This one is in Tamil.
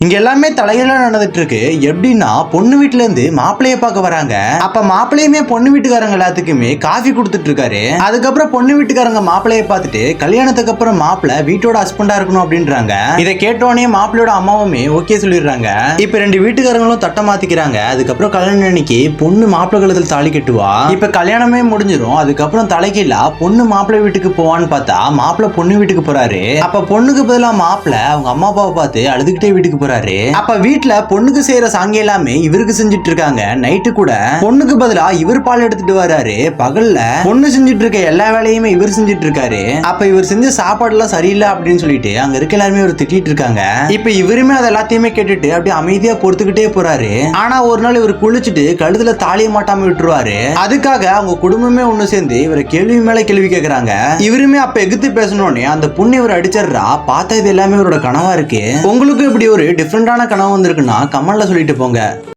இங்க எல்லாமே தலையில நடந்துட்டு இருக்கு. எப்படின்னா பொண்ணு வீட்டுல இருந்து மாப்பிள்ளைய பார்க்க வராங்க. அப்ப மாப்பிள்ளையுமே பொண்ணு வீட்டுக்காரங்க எல்லாத்துக்குமே காஃபி கொடுத்துட்டு இருக்காரு. அதுக்கப்புறம் பொண்ணு வீட்டுக்காரங்க மாப்பிள்ளைய பார்த்துட்டு கல்யாணத்துக்கு அப்புறம் மாப்பிள்ளை வீட்டோட ஹஸ்பண்டா இருக்கணும் அப்படின்றாங்க. இதை கேட்டோடனே மாப்பிள்ளையோட அம்மாவுமே ஓகே சொல்லிடுறாங்க. இப்ப ரெண்டு வீட்டுக்காரங்களும் தட்ட மாத்திக்கிறாங்க. அதுக்கப்புறம் கல்யாணம் அன்னைக்கு பொண்ணு மாப்பிள்ளை கழுத்துல தாலி கட்டுவா. இப்ப கல்யாணமே முடிஞ்சிடும். அதுக்கப்புறம் தலைக்கீழா பொண்ணு மாப்பிள்ளை வீட்டுக்கு போவான்னு பார்த்தா மாப்பிள்ளை பொண்ணு வீட்டுக்கு போறாரு. அப்ப பொண்ணுக்கு பதிலா மாப்பிள்ளை அவங்க அம்மா அப்பாவை பார்த்து அழுதுகிட்டே வீட்டுக்கு அப்ப வீட்டுல பொண்ணுக்கு செய்யற சாங்க எல்லாமே இவருக்கு செஞ்சுட்டு இருக்காங்க. நைட்டு கூட பொண்ணுக்கு பதிலா இவர் பால் எடுத்துட்டு வராரு. பகல்ல பொண்ணு செஞ்சுட்டு இருக்க எல்லா வேலையுமே இவர் செஞ்சுட்டு இருக்காரு. அப்ப இவர் செஞ்ச சாப்பாடு எல்லாம் சரியில்லை அப்படின்னு சொல்லிட்டு அங்க இருக்க எல்லாருமே ஒரு திட்டிட்டு இருக்காங்க. இப்ப இவருமே அதை எல்லாத்தையுமே கேட்டுட்டு அப்படியே அமைதியா பொறுத்துக்கிட்டே போறாரு. ஆனா ஒரு நாள் இவர் குளிச்சுட்டு கழுத்துல தாலிய மாட்டாம விட்டுருவாரு. அதுக்காக அவங்க குடும்பமே ஒண்ணு சேர்ந்து இவரை கேள்வி மேல கேள்வி கேட்கறாங்க. இவருமே அப்ப எதிர்த்து பேசணும்னே அந்த பொண்ணு இவர் அடிச்சிடுறா. பார்த்தா இது எல்லாமே இவரோட கனவா இருக்கு. உங்களுக்கு இப்படி ஒரு டிஃபரெண்டான கனவு வந்திருக்குன்னா கமெண்ட்ல சொல்லிட்டு போங்க.